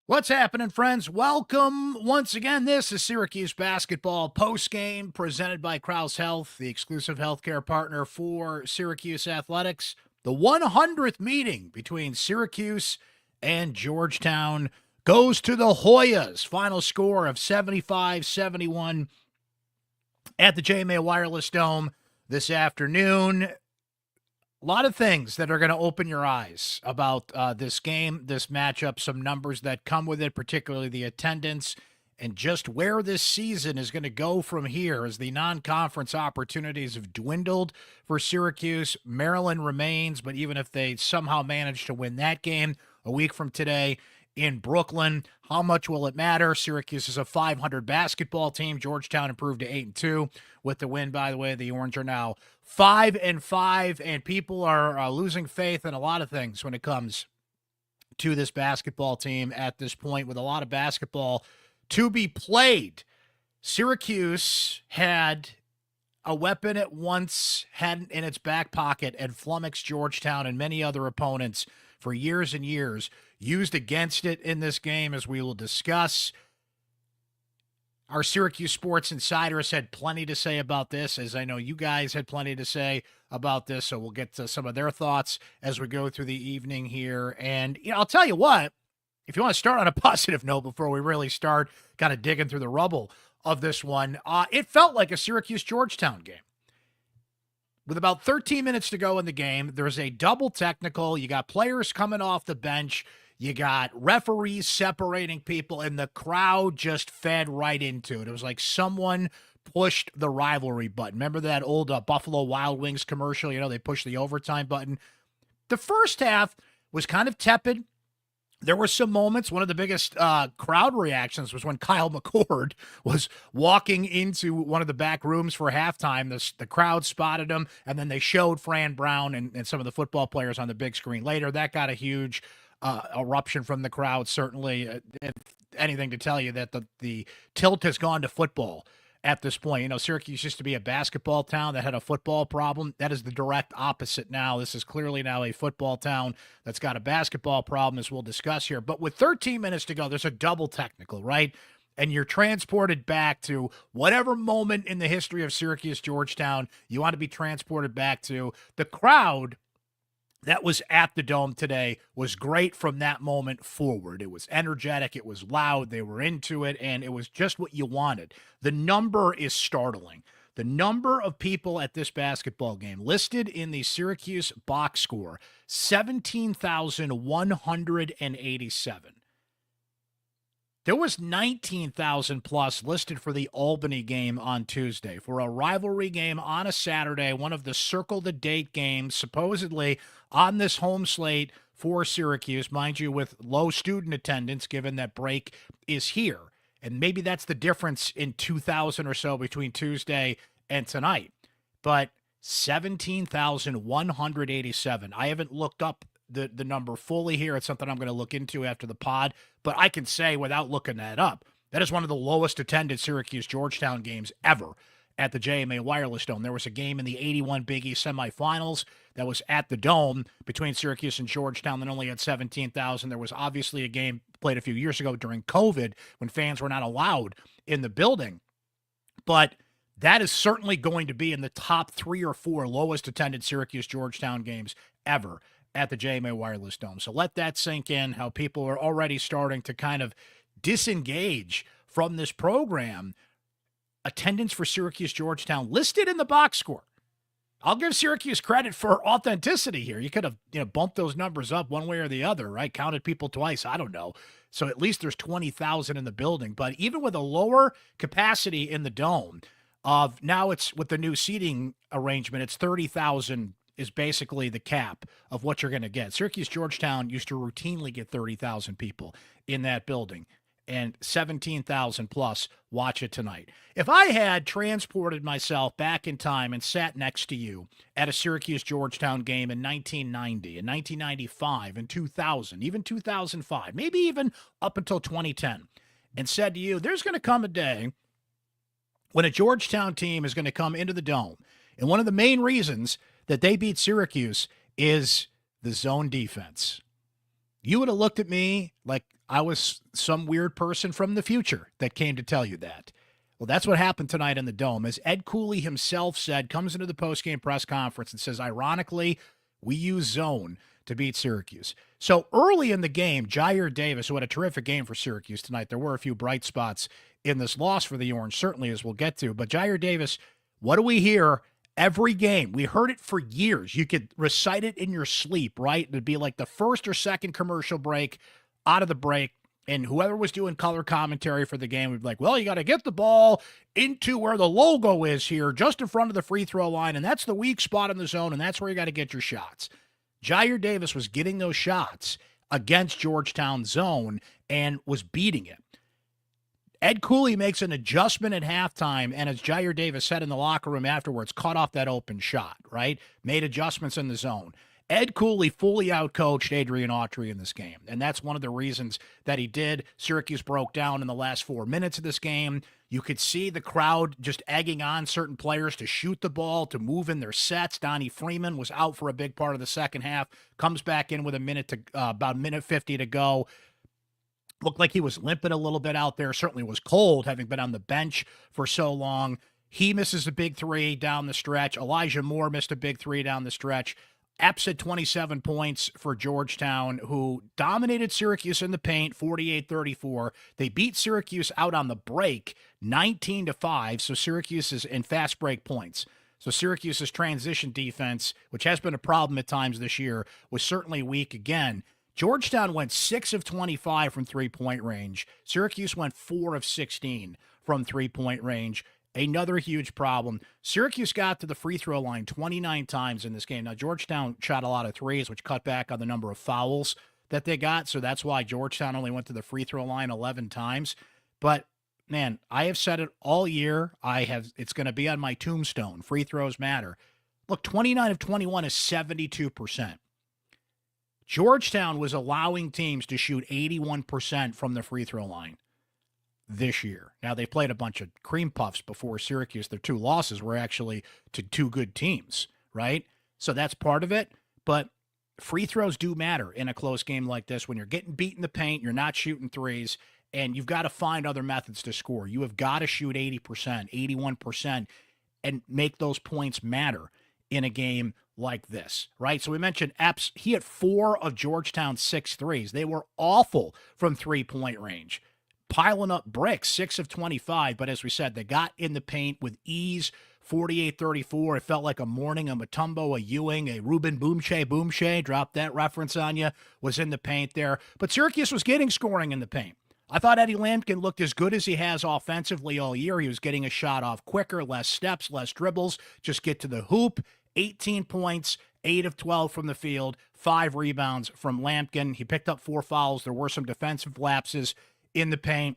What's happening, friends? Welcome once again. This is Syracuse basketball postgame presented by Krause Health, the exclusive healthcare partner for Syracuse athletics. The 100th meeting between Syracuse and Georgetown goes to the Hoyas. Final score of 75-71 at the JMA Wireless Dome this afternoon. A lot of things that are going to open your eyes about this game, this matchup, some numbers that come with it, particularly the attendance, and just where this season is going to go from here as the non-conference opportunities have dwindled for Syracuse. Maryland remains, but even if they somehow manage to win that game a week from today in Brooklyn, how much will it matter? Syracuse is a 500 basketball team. Georgetown improved to 8-2 with the win. By the way, the Orange are now 5-5, and people are losing faith in a lot of things when it comes to this basketball team at this point, with a lot of basketball to be played. Syracuse had a weapon it once had in its back pocket and flummoxed Georgetown and many other opponents for years and years, used against it in this game, as we will discuss. Our Syracuse sports insiders had plenty to say about this, as I know you guys had plenty to say about this, so we'll get to some of their thoughts as we go through the evening here. And I'll tell you what, if you want to start on a positive note before we really start kind of digging through the rubble of this one, it felt like a Syracuse-Georgetown game. With about 13 minutes to go in the game, there's a double technical. You got players coming off the bench. You got referees separating people, and the crowd just fed right into it. It was like someone pushed the rivalry button. Remember that old Buffalo Wild Wings commercial? They pushed the overtime button. The first half was kind of tepid. There were some moments. One of the biggest crowd reactions was when Kyle McCord was walking into one of the back rooms for halftime. The crowd spotted him, and then they showed Fran Brown and some of the football players on the big screen later. That got a huge eruption from the crowd, certainly. If anything to tell you that the tilt has gone to football at this point. Syracuse used to be a basketball town that had a football problem. That is the direct opposite now. This is clearly now a football town that's got a basketball problem, as we'll discuss here. But with 13 minutes to go, there's a double technical, right? And you're transported back to whatever moment in the history of Syracuse-Georgetown you want to be transported back to. The crowd that was at the Dome today was great from that moment forward. It was energetic, it was loud, they were into it, and it was just what you wanted. The number is startling. The number of people at this basketball game listed in the Syracuse box score, 17,187. There was 19,000 plus listed for the Albany game on Tuesday, for a rivalry game on a Saturday, one of the circle the date games supposedly on this home slate for Syracuse, mind you, with low student attendance given that break is here. And maybe that's the difference in 2,000 or so between Tuesday and tonight. But 17,187. I haven't looked up the number fully here. It's something I'm going to look into after the pod, but I can say without looking that up, that is one of the lowest attended Syracuse-Georgetown games ever at the JMA Wireless Dome. There was a game in the 81 Big East semifinals that was at the Dome between Syracuse and Georgetown that only had 17,000. There was obviously a game played a few years ago during COVID when fans were not allowed in the building. But that is certainly going to be in the top 3 or 4 lowest attended Syracuse-Georgetown games ever at the JMA Wireless Dome. So let that sink in, how people are already starting to kind of disengage from this program. Attendance for Syracuse-Georgetown listed in the box score. I'll give Syracuse credit for authenticity here. You could have bumped those numbers up one way or the other, right? Counted people twice. I don't know. So at least there's 20,000 in the building. But even with a lower capacity in the Dome, now it's with the new seating arrangement, it's 30,000 is basically the cap of what you're going to get. Syracuse-Georgetown used to routinely get 30,000 people in that building, and 17,000 plus watch it tonight. If I had transported myself back in time and sat next to you at a Syracuse-Georgetown game in 1990, in 1995, in 2000, even 2005, maybe even up until 2010, and said to you, there's going to come a day when a Georgetown team is going to come into the Dome, and one of the main reasons that they beat Syracuse is the zone defense. You would have looked at me like I was some weird person from the future that came to tell you that. Well, that's what happened tonight in the Dome. As Ed Cooley himself said, comes into the postgame press conference and says, ironically, we use zone to beat Syracuse. So early in the game, Jyare Davis, who had a terrific game for Syracuse tonight, there were a few bright spots in this loss for the Orange, certainly, as we'll get to. But Jyare Davis, what do we hear every game? We heard it for years. You could recite it in your sleep, right? It'd be like the first or second commercial break out of the break. And whoever was doing color commentary for the game would be like, well, you got to get the ball into where the logo is here, just in front of the free throw line. And that's the weak spot in the zone. And that's where you got to get your shots. Jyare Davis was getting those shots against Georgetown's zone and was beating it. Ed Cooley makes an adjustment at halftime, and as Jyare Davis said in the locker room afterwards, cut off that open shot, right? Made adjustments in the zone. Ed Cooley fully outcoached Adrian Autry in this game, and that's one of the reasons that he did. Syracuse broke down in the last 4 minutes of this game. You could see the crowd just egging on certain players to shoot the ball, to move in their sets. Donnie Freeman was out for a big part of the second half, comes back in with about a minute 50 to go. Looked like he was limping a little bit out there. Certainly was cold, having been on the bench for so long. He misses a big three down the stretch. Elijah Moore missed a big three down the stretch. Epps had 27 points for Georgetown, who dominated Syracuse in the paint, 48-34. They beat Syracuse out on the break, 19-5, so Syracuse is in fast break points. So Syracuse's transition defense, which has been a problem at times this year, was certainly weak again. Georgetown went 6 of 25 from three-point range. Syracuse went 4 of 16 from three-point range. Another huge problem. Syracuse got to the free throw line 29 times in this game. Now, Georgetown shot a lot of threes, which cut back on the number of fouls that they got. So that's why Georgetown only went to the free throw line 11 times. But, man, I have said it all year. It's going to be on my tombstone. Free throws matter. Look, 29 of 21 is 72%. Georgetown was allowing teams to shoot 81% from the free throw line this year. Now, they played a bunch of cream puffs before Syracuse. Their 2 losses were actually to 2 good teams, right? So that's part of it. But free throws do matter in a close game like this. When you're getting beat in the paint, you're not shooting threes, and you've got to find other methods to score. You have got to shoot 80%, 81%, and make those points matter in a game like this, right? So we mentioned Epps. He had 4 of Georgetown's 6 threes. They were awful from three-point range. Piling up bricks, 6 of 25. But as we said, they got in the paint with ease, 48-34. It felt like a Morning, a Mutombo, a Ewing, a Ruben Boomshay, dropped that reference on you, was in the paint there. But Syracuse was getting scoring in the paint. I thought Eddie Lampkin looked as good as he has offensively all year. He was getting a shot off quicker, less steps, less dribbles, just get to the hoop. 18 points, 8 of 12 from the field, 5 rebounds from Lampkin. He picked up 4 fouls. There were some defensive lapses in the paint,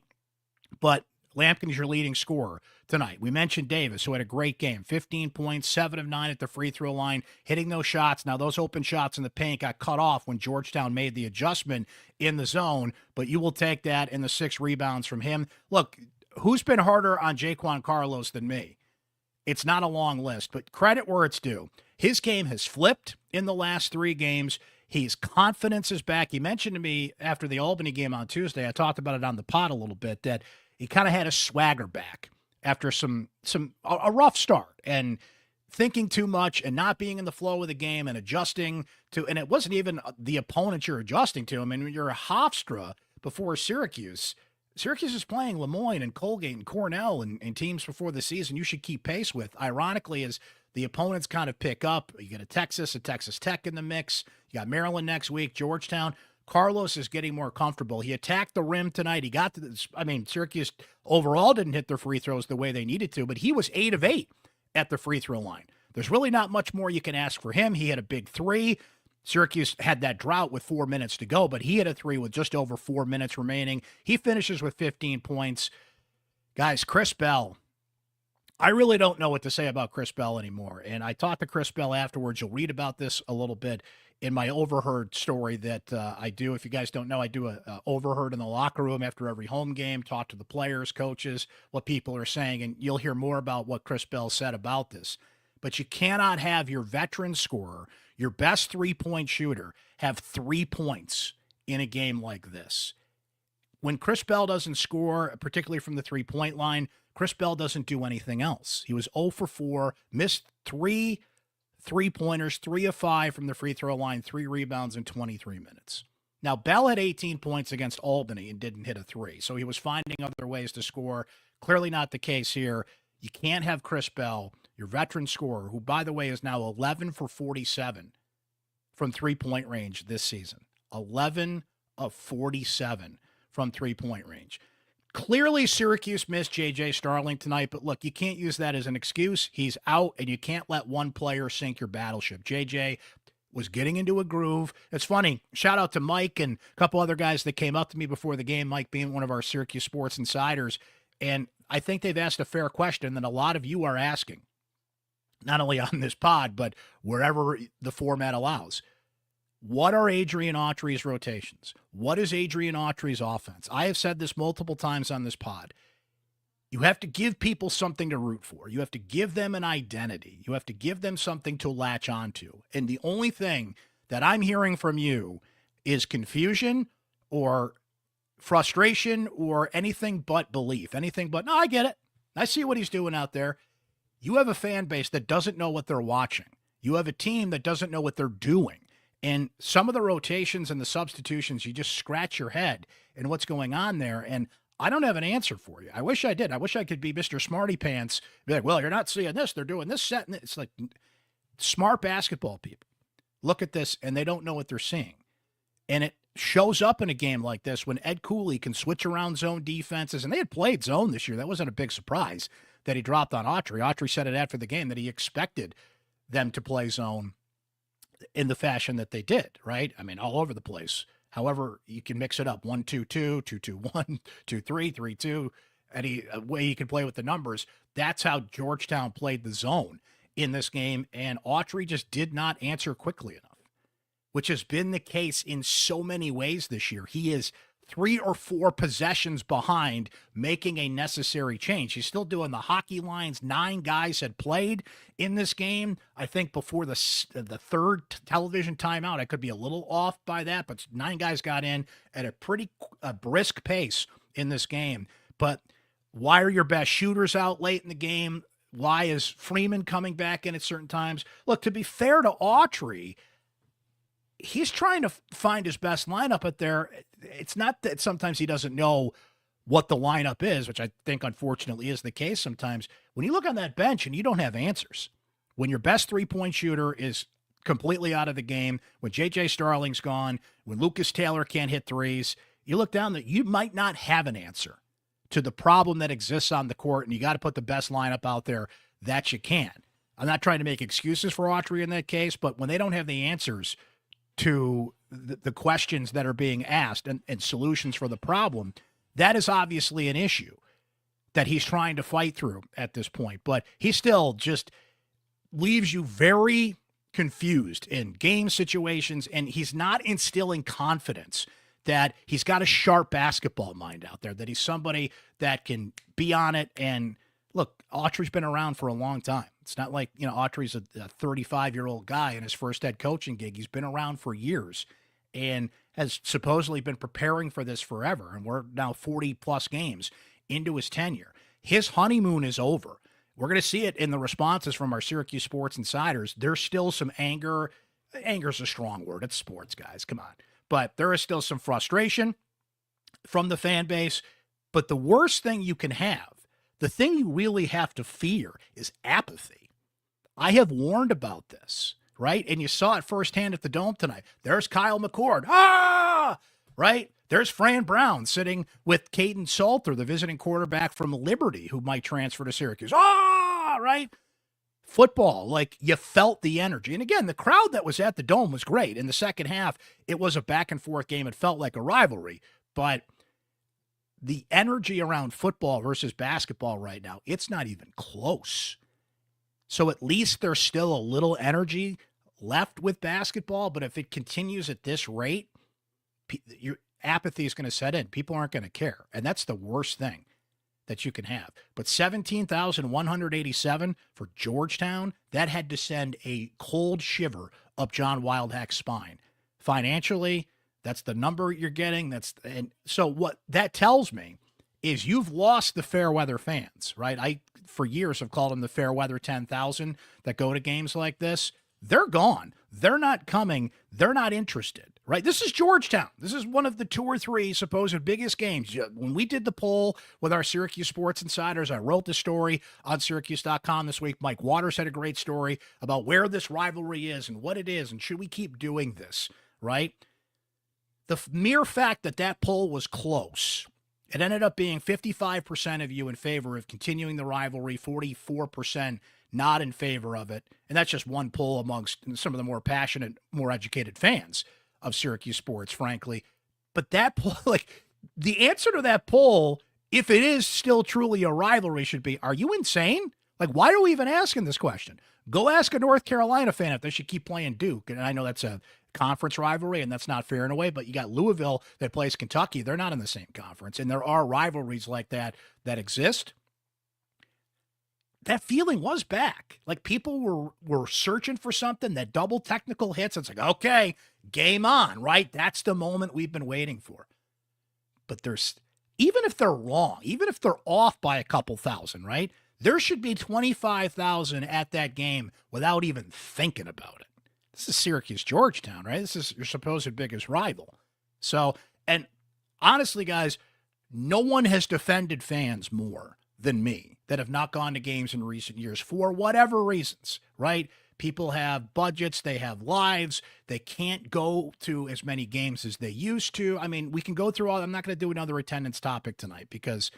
but Lampkin is your leading scorer tonight. We mentioned Davis, who had a great game, 15 points, 7 of 9 at the free throw line, hitting those shots. Now, those open shots in the paint got cut off when Georgetown made the adjustment in the zone, but you will take that in the 6 rebounds from him. Look, who's been harder on Jaquan Carlos than me? It's not a long list, but credit where it's due. His game has flipped in the last 3 games. His confidence is back. He mentioned to me after the Albany game on Tuesday, I talked about it on the pod a little bit, that he kind of had a swagger back after a rough start and thinking too much and not being in the flow of the game and adjusting to, and it wasn't even the opponent you're adjusting to. I mean, when you're a Hofstra before Syracuse is playing Lemoyne and Colgate and Cornell and teams before the season you should keep pace with. Ironically, as the opponents kind of pick up, you get a Texas Tech in the mix. You got Maryland next week, Georgetown. Carlos is getting more comfortable. He attacked the rim tonight. He got to this. I mean, Syracuse overall didn't hit their free throws the way they needed to, but he was 8 of 8 at the free throw line. There's really not much more you can ask for him. He had a big 3. Syracuse had that drought with 4 minutes to go, but he had a 3 with just over 4 minutes remaining. He finishes with 15 points. Guys, Chris Bell. I really don't know what to say about Chris Bell anymore. And I talked to Chris Bell afterwards. You'll read about this a little bit in my overheard story that I do. If you guys don't know, I do a overheard in the locker room after every home game, talk to the players, coaches, what people are saying, and you'll hear more about what Chris Bell said about this. But you cannot have your veteran scorer, your best three-point shooter, have 3 points in a game like this. when Chris Bell doesn't score, particularly from the three-point line, Chris Bell doesn't do anything else. He was 0 for 4, missed 3 three-pointers, 3 of 5 from the free throw line, 3 rebounds in 23 minutes. Now, Bell had 18 points against Albany and didn't hit a 3, so he was finding other ways to score. Clearly not the case here. You can't have Chris Bell, your veteran scorer, who, by the way, is now 11 for 47 from three-point range this season. 11 of 47 from three-point range. Clearly, Syracuse missed J.J. Starling tonight, but look, you can't use that as an excuse. He's out, and you can't let one player sink your battleship. J.J. was getting into a groove. It's funny. Shout out to Mike and a couple other guys that came up to me before the game, Mike being one of our Syracuse sports insiders, and I think they've asked a fair question that a lot of you are asking, not only on this pod, but wherever the format allows. What are Adrian Autry's rotations? What is Adrian Autry's offense? I have said this multiple times on this pod. You have to give people something to root for. You have to give them an identity. You have to give them something to latch onto. And the only thing that I'm hearing from you is confusion or frustration or anything but belief. Anything but, no, I get it. I see what he's doing out there. You have a fan base that doesn't know what they're watching. You have a team that doesn't know what they're doing. And some of the rotations and the substitutions, you just scratch your head and what's going on there. And I don't have an answer for you. I wish I did. I wish I could be Mr. Smarty Pants. Be like, well, you're not seeing this. They're doing this set. And it's like smart basketball people look at this and they don't know what they're seeing. And it shows up in a game like this when Ed Cooley can switch around zone defenses. And they had played zone this year. That wasn't a big surprise that he dropped on Autry. Autry said it after the game that he expected them to play zone in the fashion that they did, right? I mean, all over the place. However, you can mix it up. 1-2-2, 2-2-1, 2-3, 3-2. Any way you can play with the numbers. That's how Georgetown played the zone in this game. And Autry just did not answer quickly enough, which has been the case in so many ways this year. He is 3 or 4 possessions behind making a necessary change. He's still doing the hockey lines. 9 guys had played in this game. I think before the third television timeout, I could be a little off by that, but 9 guys got in at a pretty brisk pace in this game. But why are your best shooters out late in the game? Why is Freeman coming back in at certain times? Look, to be fair to Autry, he's trying to find his best lineup out there. It's not that sometimes he doesn't know what the lineup is, which I think unfortunately is the case sometimes. When you look on that bench and you don't have answers, when your best three-point shooter is completely out of the game, when J.J. Starling's gone, when Lucas Taylor can't hit threes, you look down that you might not have an answer to the problem that exists on the court, and you got to put the best lineup out there that you can. I'm not trying to make excuses for Autry in that case, but when they don't have the answers to the questions that are being asked and solutions for the problem, that is obviously an issue that he's trying to fight through at this point. But he still just leaves you very confused in game situations, and he's not instilling confidence that he's got a sharp basketball mind out there, that he's somebody that can be on it. And look, Autry's been around for a long time. It's not like, Autry's a 35-year-old guy in his first head coaching gig. He's been around for years and has supposedly been preparing for this forever. And we're now 40-plus games into his tenure. His honeymoon is over. We're going to see it in the responses from our Syracuse sports insiders. There's still some anger. Anger's a strong word. It's sports, guys. Come on. But there is still some frustration from the fan base. But the worst thing you can have, the thing you really have to fear, is apathy. I have warned about this, right? And you saw it firsthand at the Dome tonight. There's Kyle McCord. Right? There's Fran Brown sitting with Caden Salter, the visiting quarterback from Liberty, who might transfer to Syracuse. Right? Football, like, you felt the energy. And again, the crowd that was at the Dome was great. In the second half, it was a back-and-forth game. It felt like a rivalry. But the energy around football versus basketball right now, it's not even close. So at least there's still a little energy left with basketball, but if it continues at this rate, your apathy is going to set in. People aren't going to care, and that's the worst thing that you can have. But 17,187 for Georgetown, that had to send a cold shiver up John Wildhack's spine. Financially, That's the number you're getting. And so what that tells me is you've lost the fair weather fans, right? I, for years, have called them the fair weather 10,000 that go to games like this. They're gone. They're not coming. They're not interested, right? This is Georgetown. This is one of the 2 or 3 supposed biggest games. When we did the poll with our Syracuse sports insiders, I wrote the story on syracuse.com this week. Mike Waters had a great story about where this rivalry is and what it is and should we keep doing this, right? The mere fact that that poll was close, it ended up being 55% of you in favor of continuing the rivalry, 44% not in favor of it. And that's just one poll amongst some of the more passionate, more educated fans of Syracuse sports, frankly. But that poll, like, the answer to that poll, if it is still truly a rivalry, should be, are you insane? Like, why are we even asking this question? Go ask a North Carolina fan if they should keep playing Duke. And I know that's a conference rivalry, and that's not fair in a way, but you got Louisville that plays Kentucky. They're not in the same conference, and there are rivalries like that that exist. That feeling was back. Like, people were searching for something, that double technical hits. It's like, okay, game on, right? That's the moment we've been waiting for. But there's, even if they're wrong, even if they're off by a couple thousand, right? There should be 25,000 at that game without even thinking about it. This is Syracuse-Georgetown, right? This is your supposed biggest rival. So, and honestly, guys, no one has defended fans more than me that have not gone to games in recent years for whatever reasons, right? People have budgets, they have lives, they can't go to as many games as they used to. I mean, we can go through all, I'm not going to do another attendance topic tonight because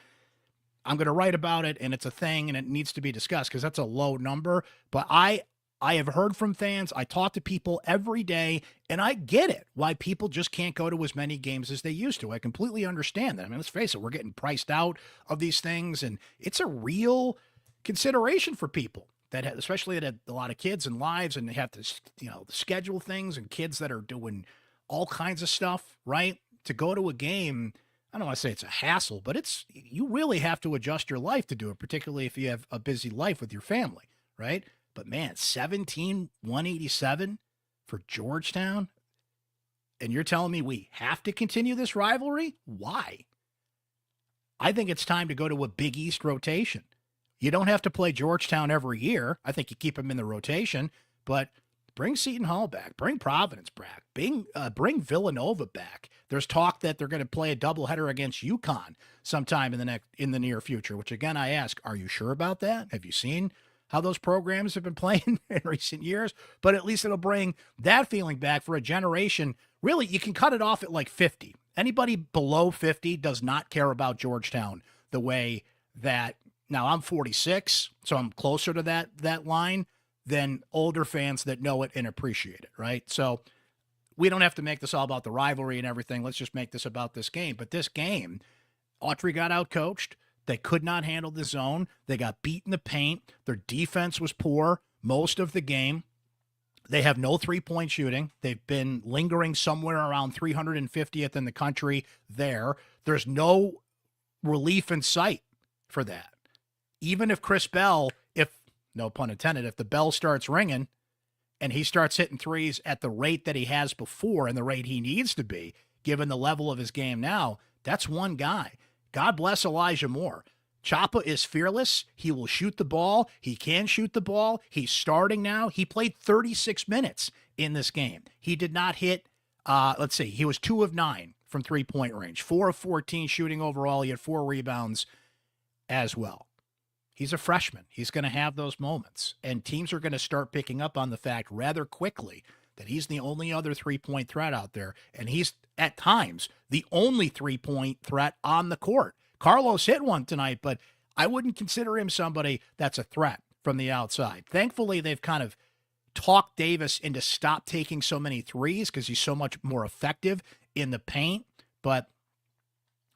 I'm going to write about it and it's a thing and it needs to be discussed because that's a low number. But I have heard from fans. I talk to people every day, and I get it, why people just can't go to as many games as they used to. I completely understand that. I mean, let's face it, we're getting priced out of these things, and it's a real consideration for people that have, especially that have a lot of kids and lives, and they have to, schedule things, and kids that are doing all kinds of stuff, right? To go to a game, I don't want to say it's a hassle, but you really have to adjust your life to do it, particularly if you have a busy life with your family, right? But man, 17,187 for Georgetown. And you're telling me we have to continue this rivalry? Why? I think it's time to go to a Big East rotation. You don't have to play Georgetown every year. I think you keep them in the rotation, but bring Seton Hall back, bring Providence back, bring Villanova back. There's talk that they're going to play a doubleheader against UConn sometime in the near future, which again, I ask, are you sure about that? Have you seen how those programs have been playing in recent years? But at least it'll bring that feeling back for a generation. Really, you can cut it off at like 50. Anybody below 50 does not care about Georgetown the way that, now I'm 46, so I'm closer to that line than older fans that know it and appreciate it, right? So we don't have to make this all about the rivalry and everything. Let's just make this about this game. But this game, Autry got outcoached. They could not handle the zone. They got beat in the paint. Their defense was poor most of the game. They have no three-point shooting. They've been lingering somewhere around 350th in the country there. There's no relief in sight for that. Even if Chris Bell, no pun intended, if the bell starts ringing and he starts hitting threes at the rate that he has before and the rate he needs to be, given the level of his game now, that's one guy. God bless Elijah Moore. Chapa is fearless. He will shoot the ball. He can shoot the ball. He's starting now. He played 36 minutes in this game. He did not hit, he was 2 of 9 from three-point range, 4 of 14 shooting overall. He had 4 rebounds as well. He's a freshman. He's going to have those moments. And teams are going to start picking up on the fact rather quickly that he's the only other three-point threat out there. And he's, at times, the only three-point threat on the court. Carlos hit one tonight, but I wouldn't consider him somebody that's a threat from the outside. Thankfully, they've kind of talked Davis into stop taking so many threes because he's so much more effective in the paint. But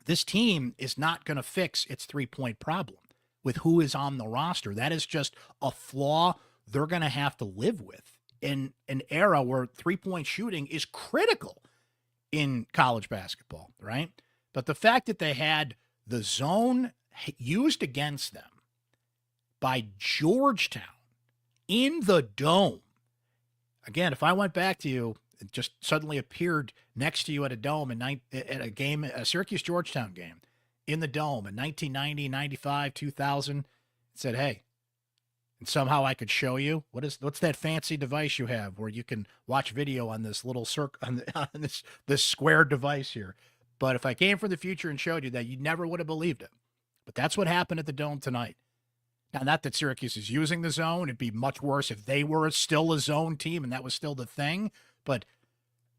this team is not going to fix its three-point problem with who is on the roster. That is just a flaw they're going to have to live with in an era where three-point shooting is critical in college basketball, right? But the fact that they had the zone used against them by Georgetown in the Dome. Again, if I went back to you It just suddenly appeared next to you at a dome at a game, a Syracuse-Georgetown game in the dome in 1990, 95, 2000. It said, hey, and somehow I could show you what's that fancy device you have where you can watch video on this little circle on this square device here. But if I came from the future and showed you that, you never would have believed it. But that's what happened at the Dome tonight. Now, not that Syracuse is using the zone. It'd be much worse if they were still a zone team and that was still the thing. But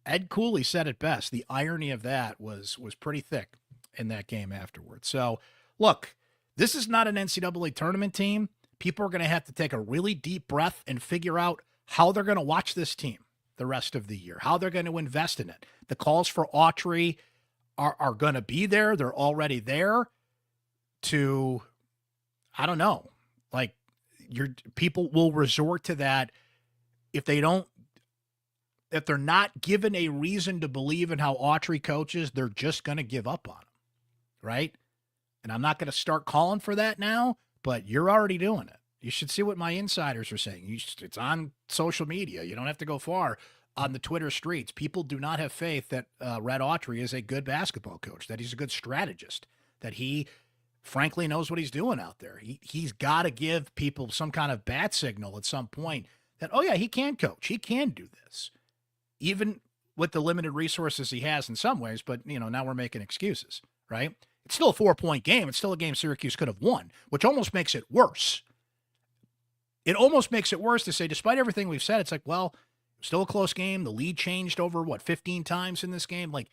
Ed Cooley said it best. The irony of that was pretty thick in that game afterwards. So, look, this is not an NCAA tournament team. People are going to have to take a really deep breath and figure out how they're going to watch this team the rest of the year, how they're going to invest in it. The calls for Autry are going to be there. They're already there to, I don't know, like people will resort to that if they're not given a reason to believe in how Autry coaches, they're just going to give up on him, right? And I'm not going to start calling for that now, but you're already doing it. You should see what my insiders are saying. It's on social media. You don't have to go far on the Twitter streets. People do not have faith that Red Autry is a good basketball coach, that he's a good strategist, that he frankly knows what he's doing out there. He's got to give people some kind of bat signal at some point that, oh yeah, he can coach. He can do this. Even with the limited resources he has in some ways, but now we're making excuses, right? It's still a 4-point game. It's still a game Syracuse could have won, which almost makes it worse. It almost makes it worse to say, despite everything we've said, it's like, well, still a close game. The lead changed over, 15 times in this game? Like,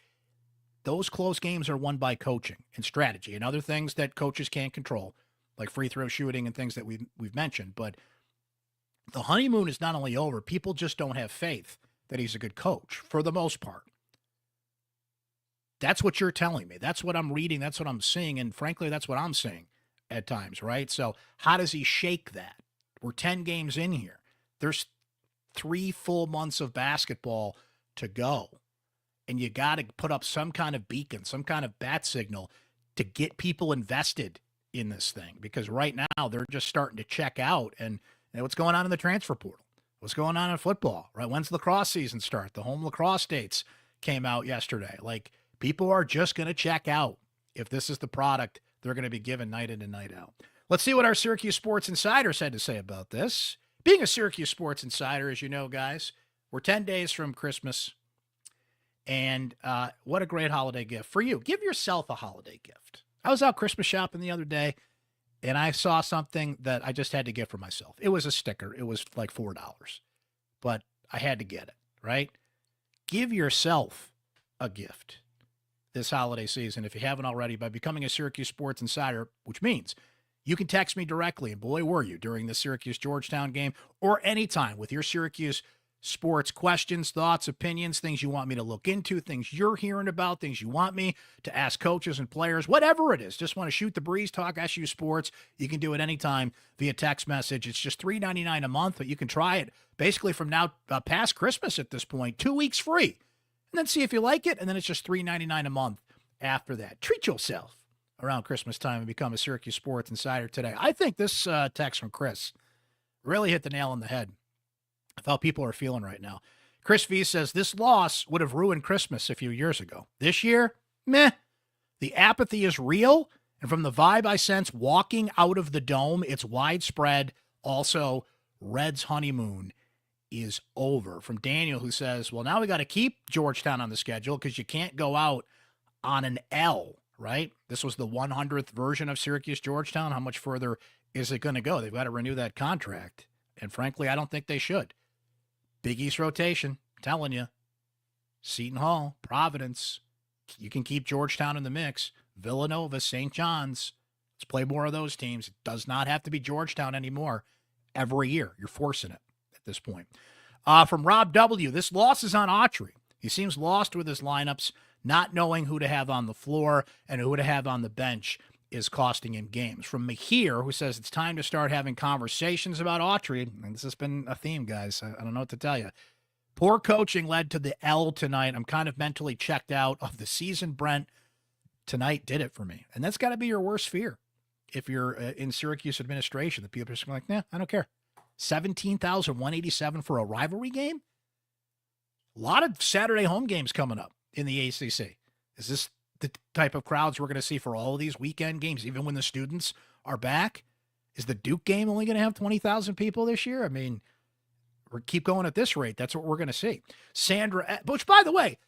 those close games are won by coaching and strategy and other things that coaches can't control, like free throw shooting and things that we've mentioned. But the honeymoon is not only over, people just don't have faith that he's a good coach for the most part. That's what you're telling me. That's what I'm reading. That's what I'm seeing. And frankly, that's what I'm seeing at times, right? So how does he shake that? We're 10 games in here. There's 3 full months of basketball to go. And you got to put up some kind of beacon, some kind of bat signal to get people invested in this thing. Because right now they're just starting to check out. And what's going on in the transfer portal? What's going on in football, right? When's lacrosse season start? The home lacrosse dates came out yesterday. Like, people are just going to check out if this is the product they're going to be given night in and night out. Let's see what our Syracuse Sports Insiders had to say about this. Being a Syracuse Sports Insider, as you know, guys, we're 10 days from Christmas. And what a great holiday gift for you. Give yourself a holiday gift. I was out Christmas shopping the other day, and I saw something that I just had to get for myself. It was a sticker. It was like $4, but I had to get it, right? Give yourself a gift this holiday season, if you haven't already, by becoming a Syracuse Sports Insider, which means you can text me directly, and boy, were you, during the Syracuse-Georgetown game or anytime with your Syracuse sports questions, thoughts, opinions, things you want me to look into, things you're hearing about, things you want me to ask coaches and players, whatever it is. Just want to shoot the breeze, talk SU sports. You can do it anytime via text message. It's just $3.99 a month, but you can try it basically from now past Christmas at this point, 2 weeks free. And then see if you like it, and then it's just $3.99 a month after that. Treat yourself around Christmas time and become a Syracuse Sports Insider today. I think this text from Chris really hit the nail on the head of how people are feeling right now. Chris V says, this loss would have ruined Christmas a few years ago. This year, meh. The apathy is real, and from the vibe I sense walking out of the Dome, it's widespread. Also, Red's honeymoon is over. From Daniel, who says, well, now we got to keep Georgetown on the schedule because you can't go out on an L, right? This was the 100th version of Syracuse-Georgetown. How much further is it going to go? They've got to renew that contract. And frankly, I don't think they should. Big East rotation, telling you. Seton Hall, Providence. You can keep Georgetown in the mix. Villanova, St. John's. Let's play more of those teams. It does not have to be Georgetown anymore every year. You're forcing it at this point. From Rob W., this loss is on Autry. He seems lost with his lineups, not knowing who to have on the floor and who to have on the bench is costing him games. From Mahir, who says it's time to start having conversations about Autry. And this has been a theme, guys. I don't know what to tell you. Poor coaching led to the L tonight. I'm kind of mentally checked out of the season. Brent, tonight did it for me. And that's got to be your worst fear if you're in Syracuse administration. The people are just like, nah, I don't care. 17,187 for a rivalry game? A lot of Saturday home games coming up in the ACC. Is this the type of crowds we're going to see for all of these weekend games, even when the students are back? Is the Duke game only going to have 20,000 people this year? I mean, we keep going at this rate. That's what we're going to see. Sandra, which, by the way,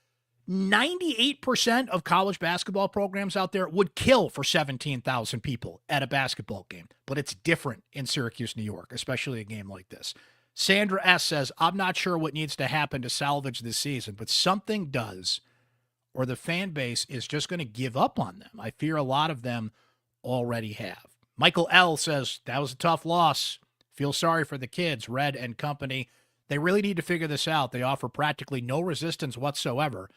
98% of college basketball programs out there would kill for 17,000 people at a basketball game. But it's different in Syracuse, New York, especially a game like this. Sandra S. says, I'm not sure what needs to happen to salvage this season, but something does, or the fan base is just going to give up on them. I fear a lot of them already have. Michael L. says, that was a tough loss. Feel sorry for the kids, Red and company. They really need to figure this out. They offer practically no resistance whatsoever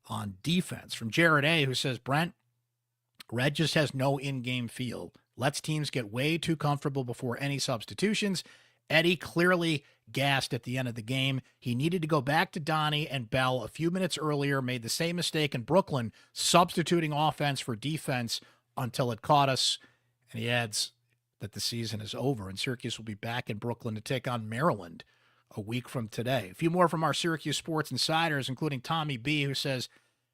on defense. From Jared A., who says, Brent, Red just has no in-game feel. Lets teams get way too comfortable before any substitutions. Eddie clearly gassed at the end of the game. He needed to go back to Donnie and Bell a few minutes earlier, made the same mistake in Brooklyn, substituting offense for defense until it caught us. And he adds that the season is over, and Syracuse will be back in Brooklyn to take on Maryland a week from today. A few more from our Syracuse sports insiders, including Tommy B., who says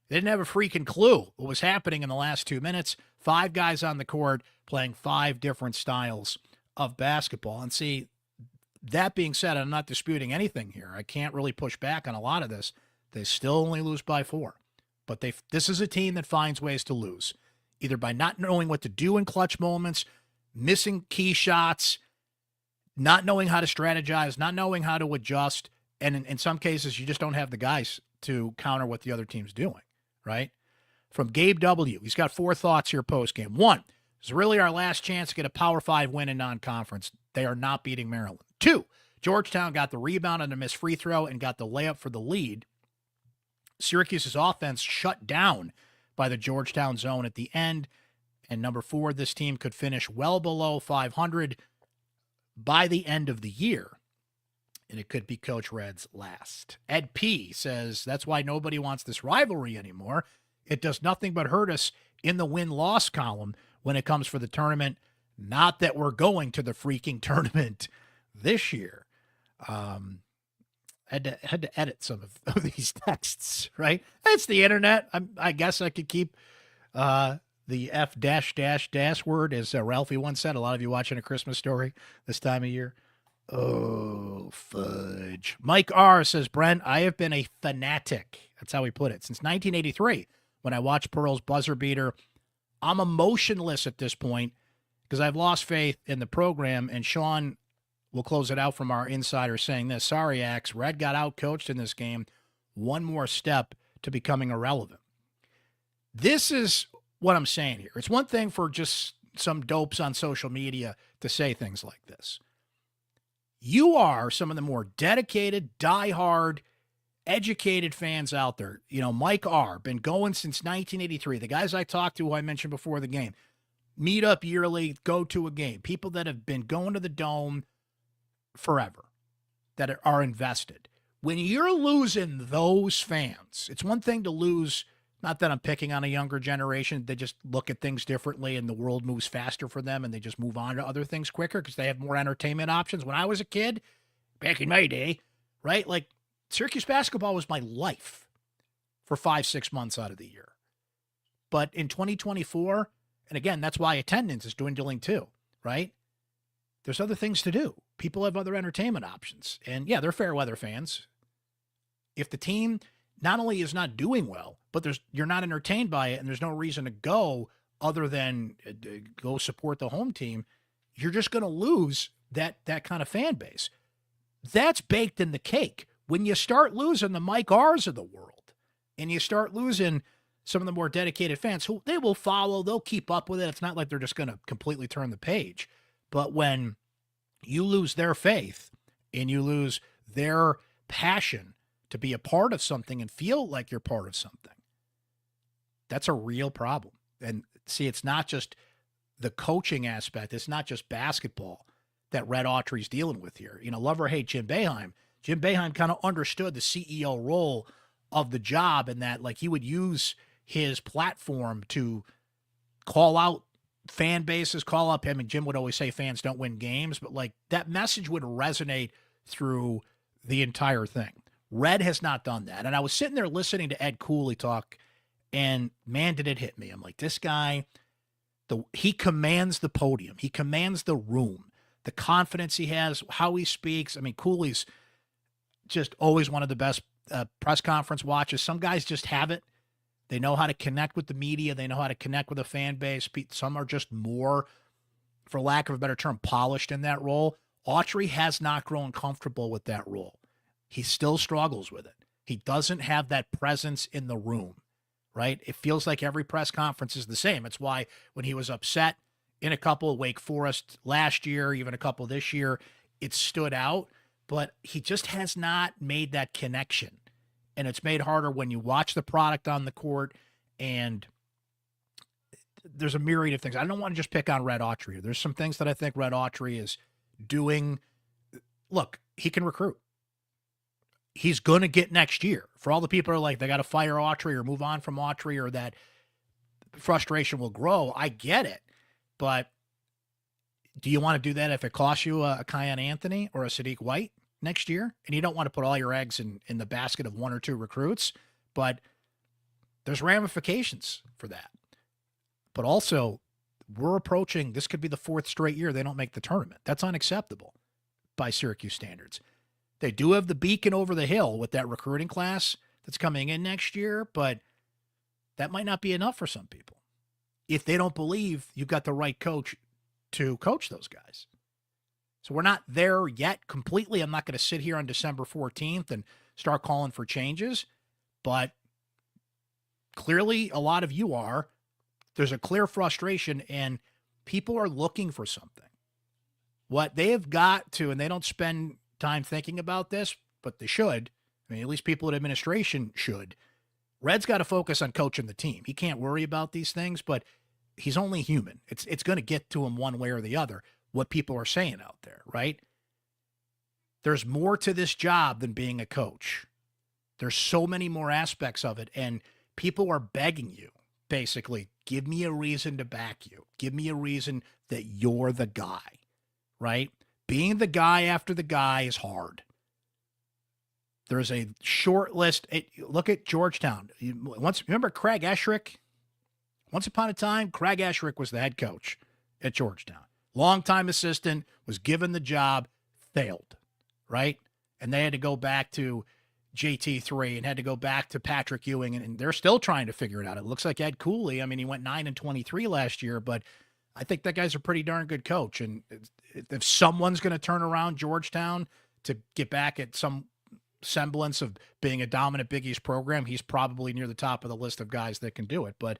they didn't have a freaking clue what was happening in the last 2 minutes. 5 guys on the court playing 5 different styles of basketball. And see, that being said, I'm not disputing anything here. I can't really push back on a lot of this. They still only lose by 4. But this is a team that finds ways to lose, either by not knowing what to do in clutch moments, missing key shots, not knowing how to strategize, not knowing how to adjust, and in some cases, you just don't have the guys to counter what the other team's doing, right? From Gabe W., he's got 4 thoughts here post-game. 1, it's really our last chance to get a Power 5 win in non-conference. They are not beating Maryland. 2, Georgetown got the rebound on a missed free throw and got the layup for the lead. Syracuse's offense shut down by the Georgetown zone at the end. And number 4, this team could finish well below 500 by the end of the year. And it could be Coach Red's last. Ed P. says, that's why nobody wants this rivalry anymore. It does nothing but hurt us in the win-loss column when it comes for the tournament. Not that we're going to the freaking tournament this year. Had to edit some of these texts, right? It's the internet. I guess I could keep the F dash word, as Ralphie once said. A lot of you watching A Christmas Story this time of year. Oh, fudge. Mike R. says, Brent, I have been a fanatic. That's how he put it. Since 1983, when I watched Pearl's buzzer beater. I'm emotionless at this point because I've lost faith in the program, and Sean will close it out from our insider saying this. Sorry, Axe. Red got out-coached in this game. One more step to becoming irrelevant. This is what I'm saying here. It's one thing for just some dopes on social media to say things like this. You are some of the more dedicated, diehard, educated fans out there. You know, Mike R., been going since 1983. The guys I talked to, who I mentioned before the game, meet up yearly, go to a game. People that have been going to the Dome forever, that are invested. When you're losing those fans, it's one thing to lose, not that I'm picking on a younger generation, they just look at things differently and the world moves faster for them and they just move on to other things quicker because they have more entertainment options. When I was a kid, back in my day, right, like Syracuse basketball was my life for 5-6 months out of the year. But in 2024, and again, that's why attendance is dwindling too, right? There's other things to do. People have other entertainment options. And yeah, they're fair weather fans. If the team not only is not doing well, but you're not entertained by it and there's no reason to go other than go support the home team, you're just going to lose that kind of fan base. That's baked in the cake. When you start losing the Mike R's of the world and you start losing some of the more dedicated fans who they will follow, they'll keep up with it. It's not like they're just going to completely turn the page. But when you lose their faith and you lose their passion to be a part of something and feel like you're part of something, that's a real problem. And see, it's not just the coaching aspect. It's not just basketball that Red Autry's dealing with here. You know, love or hate Jim Boeheim. Jim Boeheim kind of understood the CEO role of the job, and that like he would use his platform to call out fan bases, call up him, and Jim would always say fans don't win games, but like that message would resonate through the entire thing. Red has not done that. And I was sitting there listening to Ed Cooley talk, and man, did it hit me. I'm like, this guy, he commands the podium. He commands the room. The confidence he has, how he speaks. I mean, Cooley's just always one of the best press conference watches. Some guys just have it. They know how to connect with the media. They know how to connect with a fan base. Some are just more, for lack of a better term, polished in that role. Autry has not grown comfortable with that role. He still struggles with it. He doesn't have that presence in the room, right? It feels like every press conference is the same. It's why when he was upset in a couple of Wake Forest last year, even a couple this year, it stood out, but he just has not made that connection. And it's made harder when you watch the product on the court, and there's a myriad of things. I don't want to just pick on Red Autry. There's some things that I think Red Autry is doing. Look, he can recruit. He's going to get next year. For all the people who are like, they got to fire Autry or move on from Autry or that frustration will grow, I get it. But do you want to do that if it costs you a Kiyan Anthony or a Sadiq White next year? And you don't want to put all your eggs in the basket of one or two recruits, but there's ramifications for that. But also, we're approaching, this could be the fourth straight year they don't make the tournament. That's unacceptable by Syracuse standards. They do have the beacon over the hill with that recruiting class that's coming in next year, but that might not be enough for some people if they don't believe you've got the right coach to coach those guys. So we're not there yet completely. I'm not going to sit here on December 14th and start calling for changes, but clearly a lot of you are. There's a clear frustration, and people are looking for something. What they have got to, and they don't spend time thinking about this, but they should. I mean, at least people at administration should. Red's got to focus on coaching the team. He can't worry about these things, but he's only human. It's going to get to him one way or the other, what people are saying out there, right? There's more to this job than being a coach. There's so many more aspects of it, and people are begging you, basically, give me a reason to back you. Give me a reason that you're the guy, right? Being the guy after the guy is hard. There's a short list. Look at Georgetown. Remember Craig Esherick? Once upon a time, Craig Esherick was the head coach at Georgetown. Longtime assistant, was given the job, failed, right? And they had to go back to JT3 and had to go back to Patrick Ewing, and they're still trying to figure it out. It looks like Ed Cooley. I mean, he went 9-23 last year, but I think that guy's a pretty darn good coach. And if someone's going to turn around Georgetown to get back at some semblance of being a dominant Big East program, he's probably near the top of the list of guys that can do it. But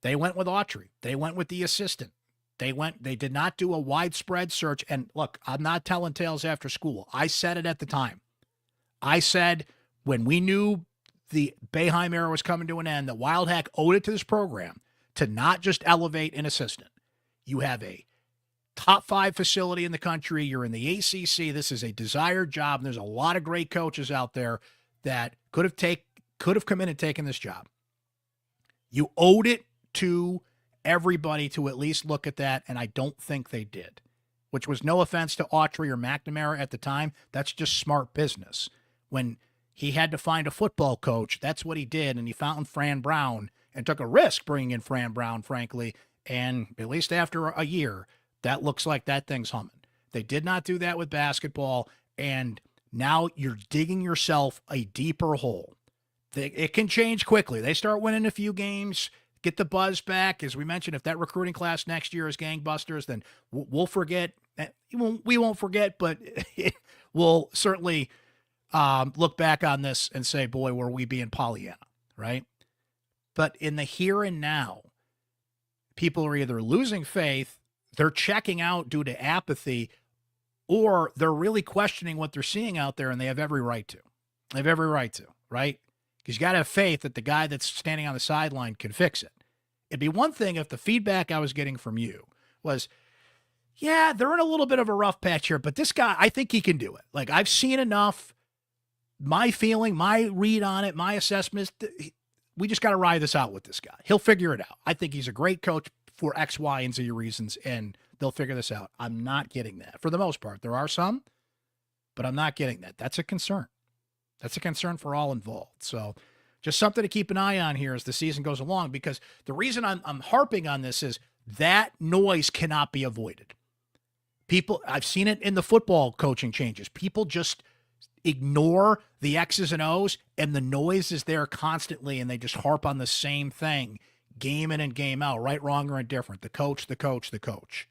they went with Autry. They went with the assistant. They did not do a widespread search. And look, I'm not telling tales after school. I said it at the time. I said when we knew the Boeheim era was coming to an end, that Wild Hack owed it to this program to not just elevate an assistant. You have a top 5 facility in the country. You're in the ACC. This is a desired job. And there's a lot of great coaches out there that could have come in and taken this job. You owed it to everybody to at least look at that, and I don't think they did, which was no offense to Autry or McNamara at the time. That's just smart business. When he had to find a football coach, that's what he did, and he found Fran Brown and took a risk bringing in Fran Brown, frankly, and at least after a year, that looks like that thing's humming. They did not do that with basketball, and now you're digging yourself a deeper hole. It can change quickly. They start winning a few games, get the buzz back. As we mentioned, if that recruiting class next year is gangbusters, then we'll forget. We won't forget, but we'll certainly look back on this and say, boy, were we being Pollyanna, right? But in the here and now, people are either losing faith, they're checking out due to apathy, or they're really questioning what they're seeing out there, and they have every right to. They have every right to, right? Because you got to have faith that the guy that's standing on the sideline can fix it. It'd be one thing if the feedback I was getting from you was, yeah, they're in a little bit of a rough patch here, but this guy, I think he can do it. Like, I've seen enough. My feeling, my read on it, my assessment is we just got to ride this out with this guy. He'll figure it out. I think he's a great coach for X, Y, and Z reasons, and they'll figure this out. I'm not getting that. For the most part, there are some, but I'm not getting that. That's a concern. That's a concern for all involved. So just something to keep an eye on here as the season goes along, because the reason I'm harping on this is that noise cannot be avoided. People, I've seen it in the football coaching changes. People just ignore the X's and O's, and the noise is there constantly, and they just harp on the same thing game in and game out, right, wrong, or indifferent. The coach, the coach, the coach.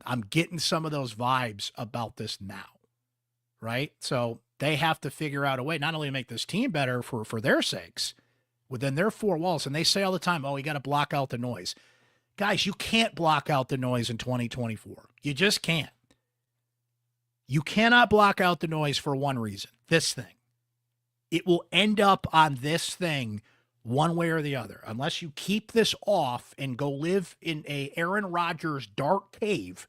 I'm getting some of those vibes about this now, right? So they have to figure out a way not only to make this team better for their sakes within their four walls. And they say all the time, oh, you got to block out the noise. Guys, you can't block out the noise in 2024. You just can't. You cannot block out the noise for one reason, this thing. It will end up on this thing one way or the other. Unless you keep this off and go live in a Aaron Rodgers dark cave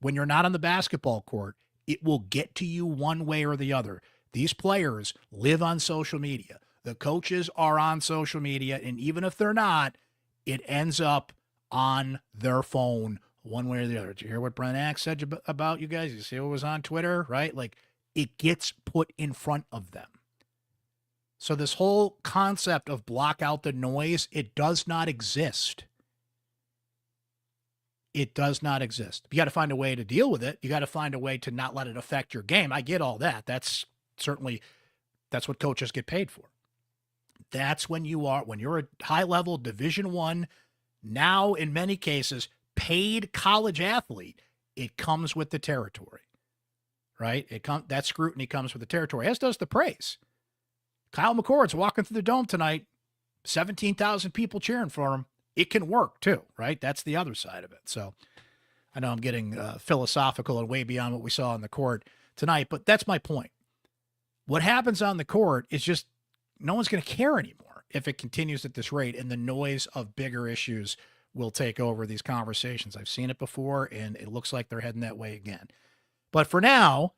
when you're not on the basketball court, it will get to you one way or the other. These players live on social media. The coaches are on social media, and even if they're not, it ends up on their phone one way or the other. Did you hear what Brent Axe said about you guys? You see what was on Twitter, right? Like, it gets put in front of them. So this whole concept of block out the noise, it does not exist. It does not exist. You got to find a way to deal with it. You got to find a way to not let it affect your game. I get all that. That's what coaches get paid for. That's when you're a high-level Division I, now in many cases, paid college athlete, it comes with the territory, right? That scrutiny comes with the territory, as does the praise. Kyle McCord's walking through the Dome tonight, 17,000 people cheering for him. It can work too, right? That's the other side of it. So I know I'm getting philosophical and way beyond what we saw on the court tonight, but that's my point. What happens on the court is just no one's going to care anymore if it continues at this rate, and the noise of bigger issues will take over these conversations. I've seen it before, and it looks like they're heading that way again. But for now,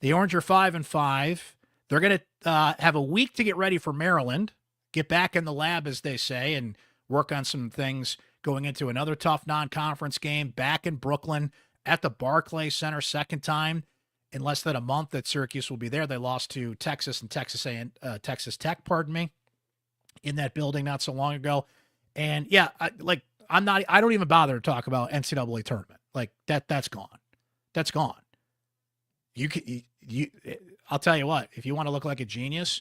the Orange are 5-5. They're going to have a week to get ready for Maryland, get back in the lab, as they say, and work on some things going into another tough non-conference game back in Brooklyn at the Barclays Center, second time in less than a month that Syracuse will be there. They lost to Texas and Texas Tech, in that building not so long ago. And yeah, I don't even bother to talk about NCAA tournament. Like that's gone. That's gone. I'll tell you what, if you want to look like a genius,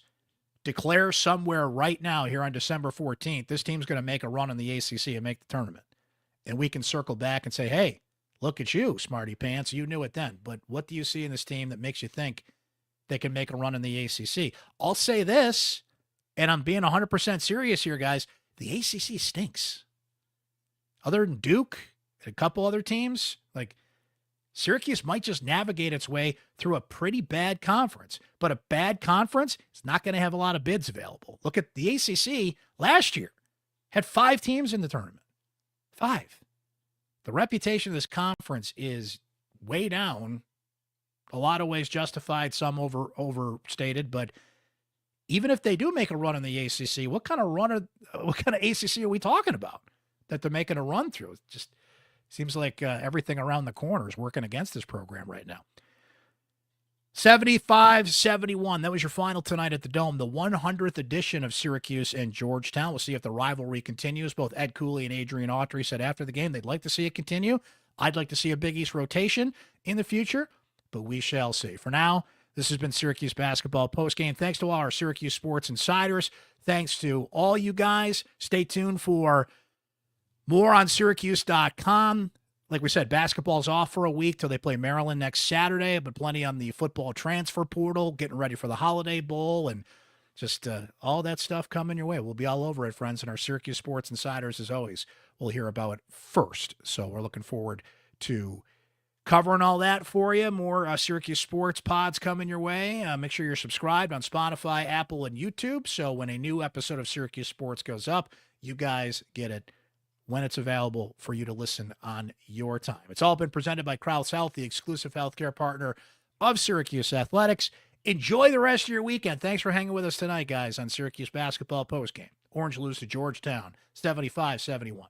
declare somewhere right now here on December 14th, this team's going to make a run in the ACC and make the tournament. And we can circle back and say, hey, look at you, smarty pants. You knew it then. But what do you see in this team that makes you think they can make a run in the ACC? I'll say this, and I'm being 100% serious here, guys. The ACC stinks. Other than Duke and a couple other teams, like Syracuse might just navigate its way through a pretty bad conference. But a bad conference is not going to have a lot of bids available. Look at the ACC last year. Had 5 teams in the tournament. 5. The reputation of this conference is way down. A lot of ways justified, some overstated. But even if they do make a run in the ACC, what kind of ACC are we talking about that they're making a run through? It just seems like everything around the corner is working against this program right now. 75-71. That was your final tonight at the Dome, the 100th edition of Syracuse and Georgetown. We'll see if the rivalry continues. Both Ed Cooley and Adrian Autry said after the game they'd like to see it continue. I'd like to see a Big East rotation in the future, but we shall see. For now, this has been Syracuse Basketball Postgame. Thanks to all our Syracuse sports insiders. Thanks to all you guys. Stay tuned for more on syracuse.com. Like we said, basketball's off for a week till they play Maryland next Saturday, but plenty on the football transfer portal, getting ready for the Holiday Bowl, and just all that stuff coming your way. We'll be all over it, friends, and our Syracuse Sports Insiders, as always, will hear about it first. So we're looking forward to covering all that for you. More Syracuse Sports pods coming your way. Make sure you're subscribed on Spotify, Apple, and YouTube, so when a new episode of Syracuse Sports goes up, you guys get it when it's available for you to listen on your time. It's all been presented by Krause Health, the exclusive healthcare partner of Syracuse Athletics. Enjoy the rest of your weekend. Thanks for hanging with us tonight, guys, on Syracuse Basketball Postgame. Orange lose to Georgetown, 75-71.